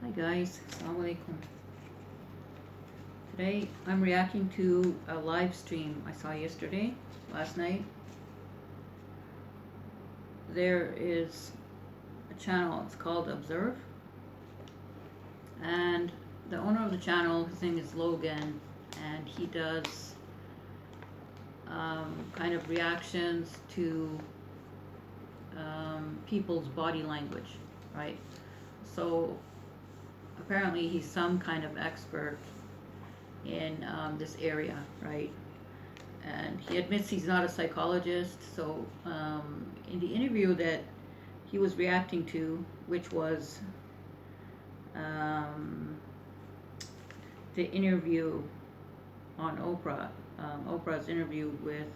Hi guys, Assalamu alaikum. Today I'm reacting to a live stream I saw last night. There is a channel, it's called Observe, and the owner of the channel, his name is Logan, and he does kind of reactions to people's body language, right? So apparently he's some kind of expert in this area, right? And he admits he's not a psychologist. So in the interview that he was reacting to, which was the interview on Oprah, Oprah's interview with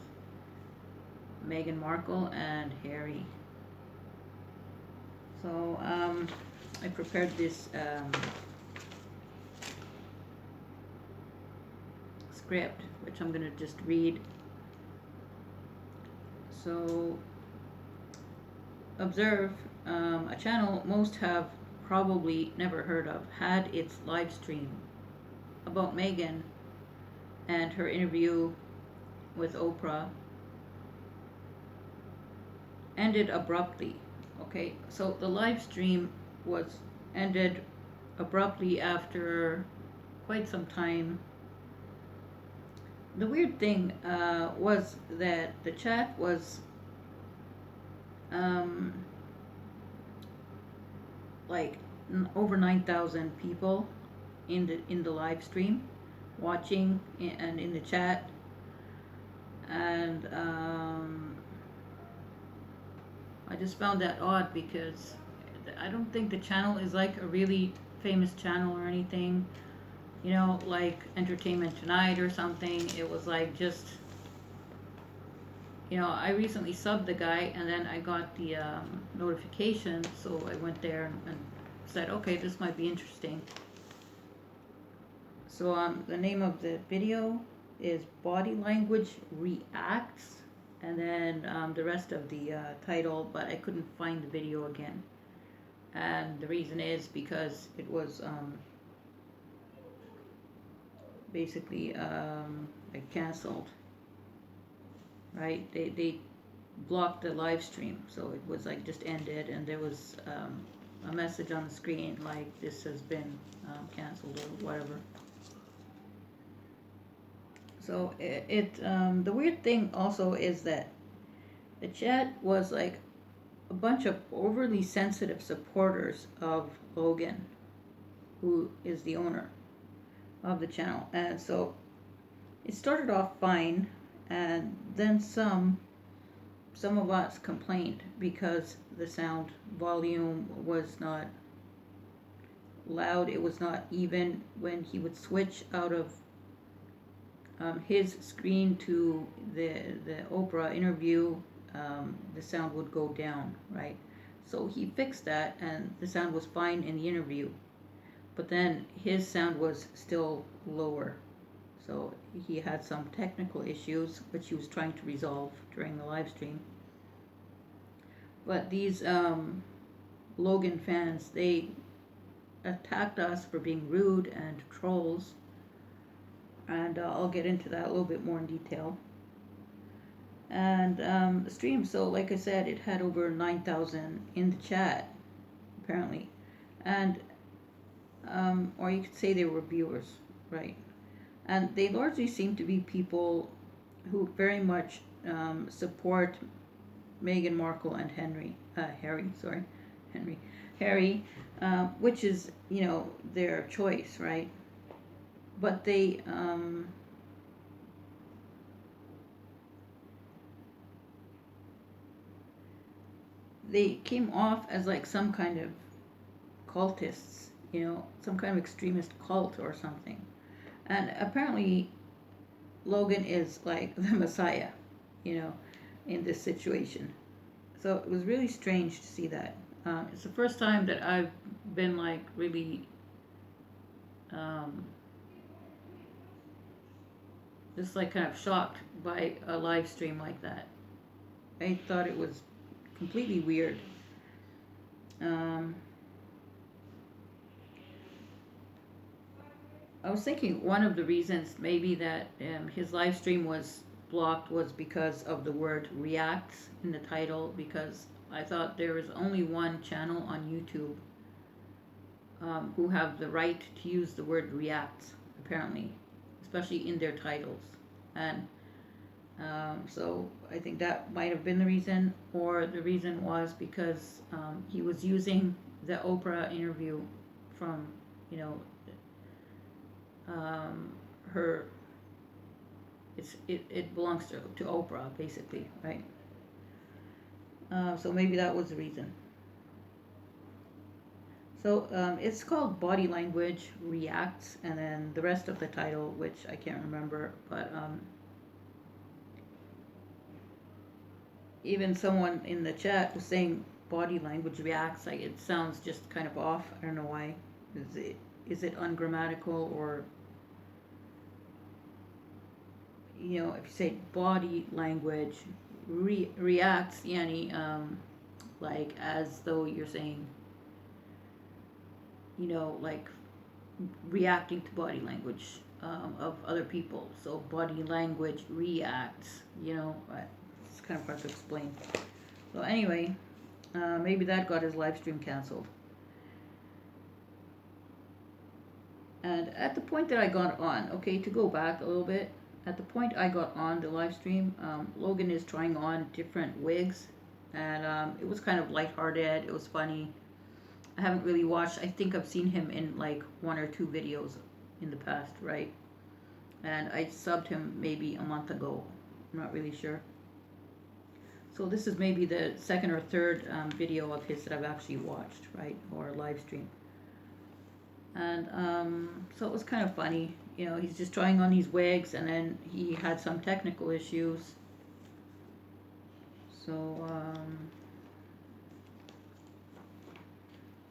Meghan Markle and Harry. So I prepared this script, which I'm going to just read. So, Observe, a channel most have probably never heard of, had its live stream about Meghan and her interview with Oprah ended abruptly. Okay, so the live stream was ended abruptly after quite some time. The weird thing was that the chat was like over 9,000 people in the live stream watching and in the chat, and I just found that odd because I don't think the channel is like a really famous channel or anything, you know, like Entertainment Tonight or something. It was like just, you know, I recently subbed the guy and then I got the notification, so I went there and said, okay, this might be interesting. So the name of the video is Body Language Reacts, and then the rest of the title, but I couldn't find the video again. And the reason is because it was basically like canceled, right? They blocked the live stream, so it was like just ended, and there was a message on the screen like this has been canceled or whatever. So the weird thing also is that the chat was like a bunch of overly sensitive supporters of Logan, who is the owner of the channel. And so it started off fine, and then some of us complained because the sound volume was not loud, it was not even. When he would switch out of his screen to the Oprah interview, the sound would go down, right? So he fixed that and the sound was fine in the interview, but then his sound was still lower. So he had some technical issues which he was trying to resolve during the live stream. But these Logan fans, they attacked us for being rude and trolls, and I'll get into that a little bit more in detail. And the stream, so like I said, it had over 9,000 in the chat, apparently. And, or you could say they were viewers, right? And they largely seem to be people who very much support Meghan Markle and Harry, which is, you know, their choice, right? But they came off as like some kind of cultists, you know, some kind of extremist cult or something. And apparently Logan is like the Messiah, you know, in this situation. So it was really strange to see that. It's the first time that I've been like really just like kind of shocked by a live stream like that. I thought it was completely weird. I was thinking one of the reasons maybe that his live stream was blocked was because of the word reacts in the title, because I thought there is only one channel on YouTube who have the right to use the word reacts, apparently, especially in their titles. And so I think that might have been the reason, or the reason was because he was using the Oprah interview from, you know, her, it belongs to Oprah, basically, right? So maybe that was the reason. So it's called Body Language Reacts, and then the rest of the title, which I can't remember, but even someone in the chat was saying body language reacts. Like, it sounds just kind of off. I don't know why. Is it ungrammatical, or, you know, if you say body language reacts, yani, like as though you're saying, you know, like reacting to body language of other people. So body language reacts, you know, it's kind of hard to explain. So anyway, maybe that got his live stream canceled. And at the point that I got on, okay, to go back a little bit, at the point I got on the live stream, Logan is trying on different wigs, and it was kind of lighthearted. It was funny. I haven't really watched. I think I've seen him in like 1 or 2 videos in the past, right? And I subbed him maybe a month ago. I'm not really sure. So this is maybe the 2nd or 3rd video of his that I've actually watched, right, or live stream. And so it was kind of funny. You know, he's just trying on these wigs, and then he had some technical issues. So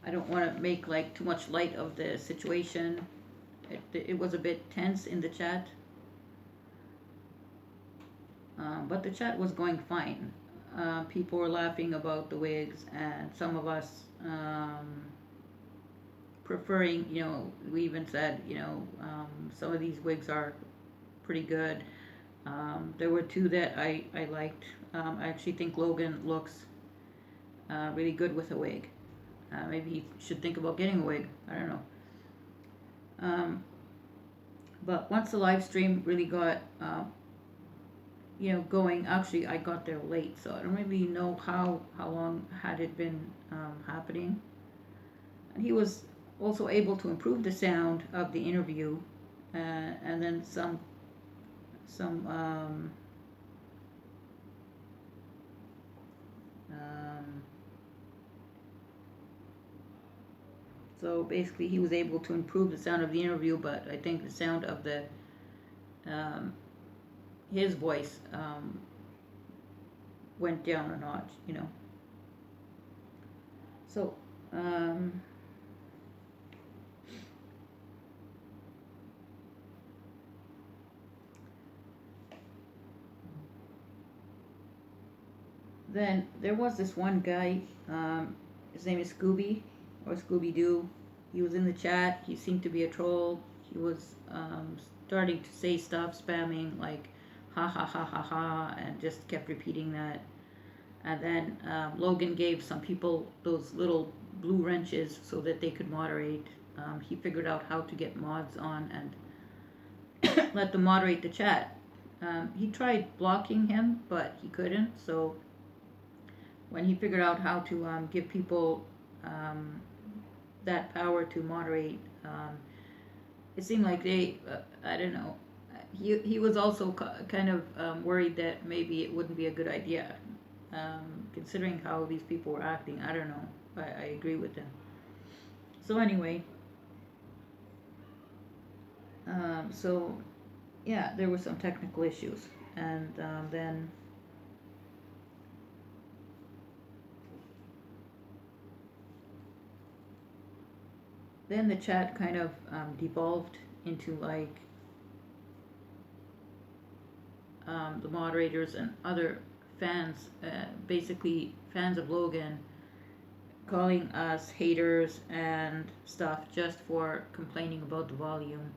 I don't want to make like too much light of the situation. It was a bit tense in the chat, but the chat was going fine. People were laughing about the wigs, and some of us preferring, you know, we even said, you know, some of these wigs are pretty good. There were 2 that I liked. I actually think Logan looks really good with a wig. Maybe he should think about getting a wig. I don't know. But once the live stream really got, you know, going, actually I got there late, so I don't really know how long had it been happening. And he was also able to improve the sound of the interview, and then some so basically he was able to improve the sound of the interview, but I think the sound of the his voice went down a notch, you know. So then there was this one guy, his name is Scooby, or Scooby-Doo. He was in the chat. He seemed to be a troll. He was starting to say stuff, spamming like ha ha ha ha ha, and just kept repeating that. And then Logan gave some people those little blue wrenches so that they could moderate. He figured out how to get mods on and let them moderate the chat. He tried blocking him, but he couldn't. So when he figured out how to give people that power to moderate, it seemed like they, I don't know, he was also kind of worried that maybe it wouldn't be a good idea, considering how these people were acting. I don't know. I agree with him. So anyway, so yeah, there were some technical issues, and then the chat kind of devolved into like the moderators and other fans, basically fans of Logan, calling us haters and stuff just for complaining about the volume.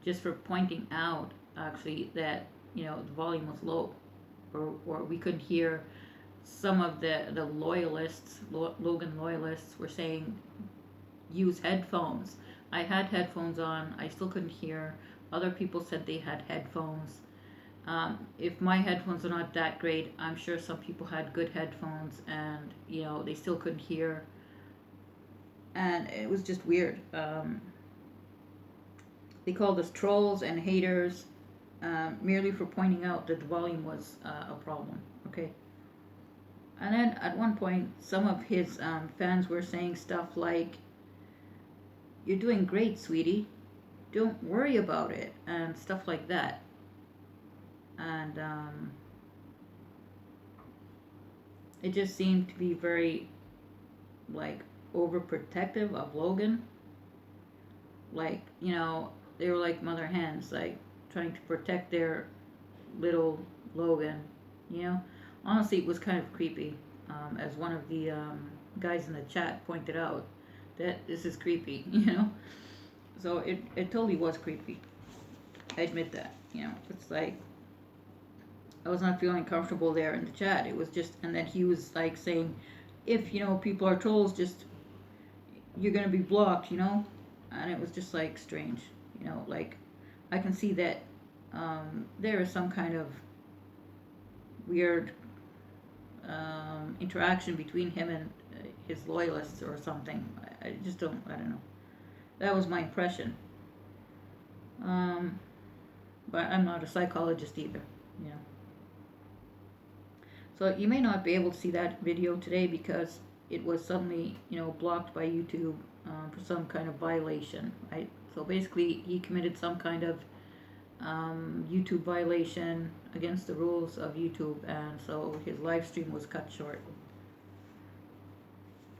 just for pointing out actually that, you know, the volume was low, or we couldn't hear. Some of the loyalists, Logan loyalists, were saying use headphones. I had headphones on, I still couldn't hear. Other people said they had headphones. If my headphones are not that great, I'm sure some people had good headphones and, you know, they still couldn't hear. And it was just weird. They called us trolls and haters, merely for pointing out that the volume was a problem. Okay. And then at one point, some of his fans were saying stuff like, "You're doing great, sweetie. Don't worry about it," and stuff like that. And it just seemed to be very, like, overprotective of Logan. Like, you know, they were like mother hens, like trying to protect their little Logan, you know. Honestly, it was kind of creepy, as one of the guys in the chat pointed out, that this is creepy, you know. So it totally was creepy. I admit that, you know. It's like, I was not feeling comfortable there in the chat. It was just, and then he was like saying, if, you know, people are trolls, just, you're gonna be blocked, you know. And it was just like strange, you know. Like, I can see that there is some kind of weird interaction between him and his loyalists or something. I just don't, I don't know. That was my impression. But I'm not a psychologist either, you know. So you may not be able to see that video today because it was suddenly, you know, blocked by YouTube for some kind of violation, right? So basically, he committed some kind of YouTube violation against the rules of YouTube, and so his live stream was cut short.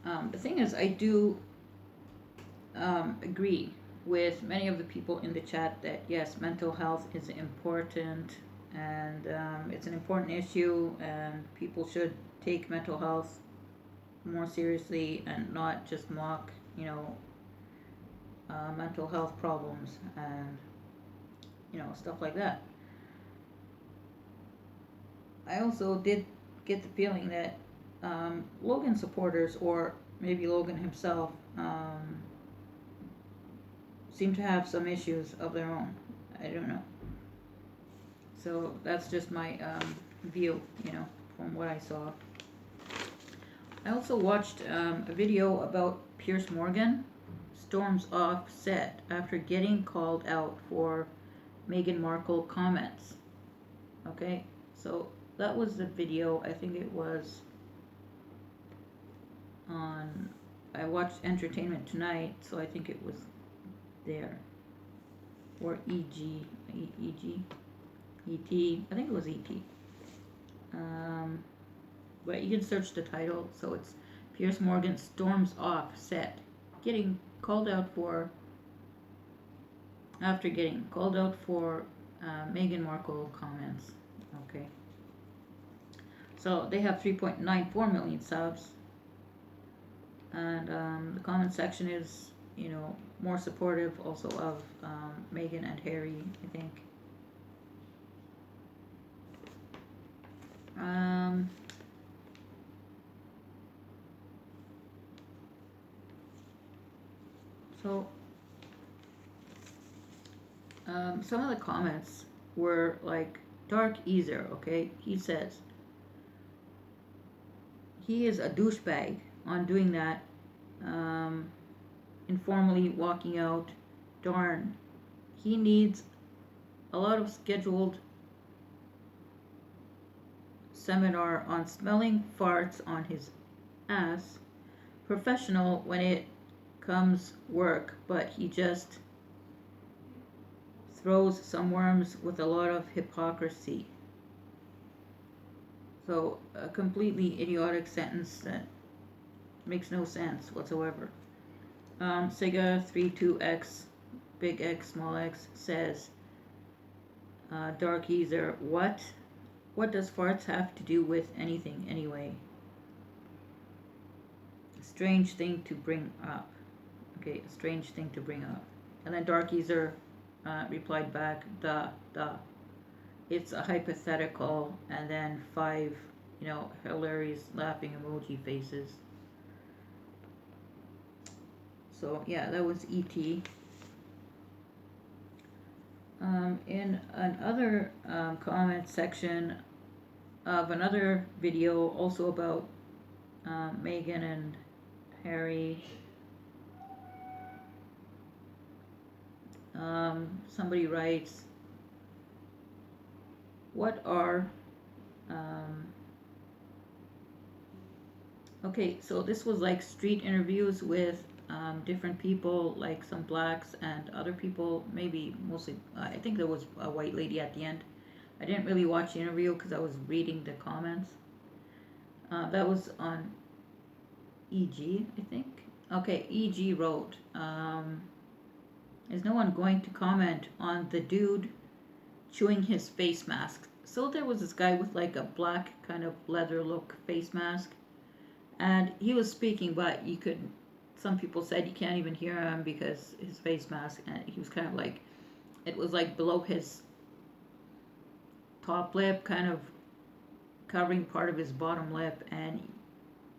The thing is, I do agree with many of the people in the chat that yes, mental health is important, and it's an important issue, and people should take mental health more seriously and not just mock, you know, mental health problems and, you know, stuff like that. I also did get the feeling that Logan supporters, or maybe Logan himself, seem to have some issues of their own. I don't know. So that's just my view, you know, from what I saw. I also watched a video about Piers Morgan storms off set after getting called out for Meghan Markle comments. Okay, so that was the video. I think it was on, I watched Entertainment Tonight, so I think it was there. Or EG, ET, I think it was ET. But you can search the title. So it's Piers Morgan storms off set, getting called out for, after getting called out for Meghan Markle comments. Okay. So they have 3.94 million subs, and the comment section is, you know, more supportive also of Meghan and Harry, I think. So some of the comments were like, Dark Easer, okay? He says, he is a douchebag on doing that, informally walking out. Darn, he needs a lot of scheduled seminar on smelling farts on his ass. Professional when it comes work, but he just throws some worms with a lot of hypocrisy. So a completely idiotic sentence that makes no sense whatsoever. Sega 32X, big X, small x, says, Dark Easer, what? What does farts have to do with anything anyway? Strange thing to bring up. Okay, a strange thing to bring up. And then Dark Easer replied back, duh, duh. It's a hypothetical, and then 5, hilarious laughing emoji faces. So yeah, that was ET. In another comment section of another video, also about Meghan and Harry, somebody writes, what are okay, so this was like street interviews with different people, like some blacks and other people, maybe mostly, I think there was a white lady at the end. I didn't really watch the interview because I was reading the comments. That was on EG, I think. Okay, EG wrote, is no one going to comment on the dude chewing his face mask? So there was this guy with like a black kind of leather look face mask, and he was speaking, but some people said you can't even hear him because his face mask, and he was kind of like, it was like below his top lip, kind of covering part of his bottom lip, and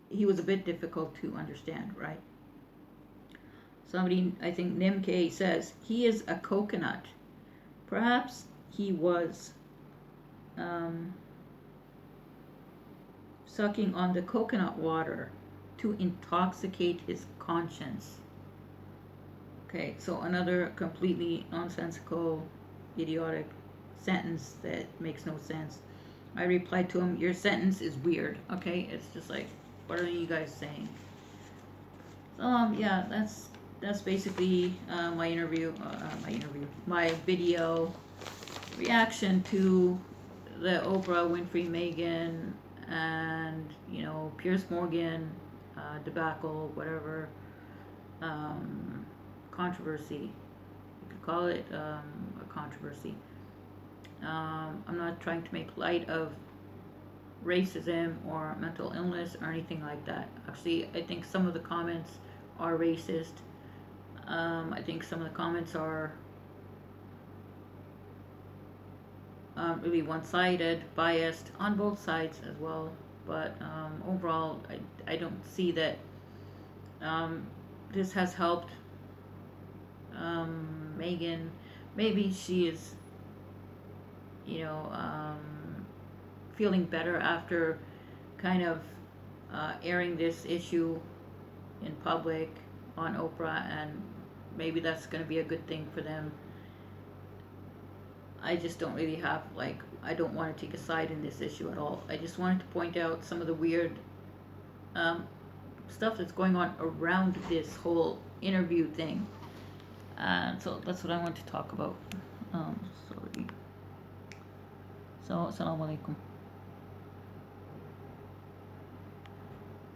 he was a bit difficult to understand, right? Somebody, I think Nimk says, he is a coconut. Perhaps he was sucking on the coconut water to intoxicate his conscience. Okay, so another completely nonsensical, idiotic sentence that makes no sense. I replied to him, your sentence is weird. Okay, it's just like, what are you guys saying? So yeah, that's basically my video reaction to the Oprah Winfrey, Meghan, and Piers Morgan debacle, whatever, controversy. You could call it a controversy. I'm not trying to make light of racism or mental illness or anything like that. Actually, I think some of the comments are racist. I think some of the comments are really one-sided, biased on both sides as well. But overall, I don't see that this has helped Meghan. Maybe she is, feeling better after kind of airing this issue in public on Oprah, and maybe that's going to be a good thing for them. I just don't really have, I don't want to take a side in this issue at all. I just wanted to point out some of the weird stuff that's going on around this whole interview thing. And so that's what I want to talk about. Sorry. So, assalamu alaikum.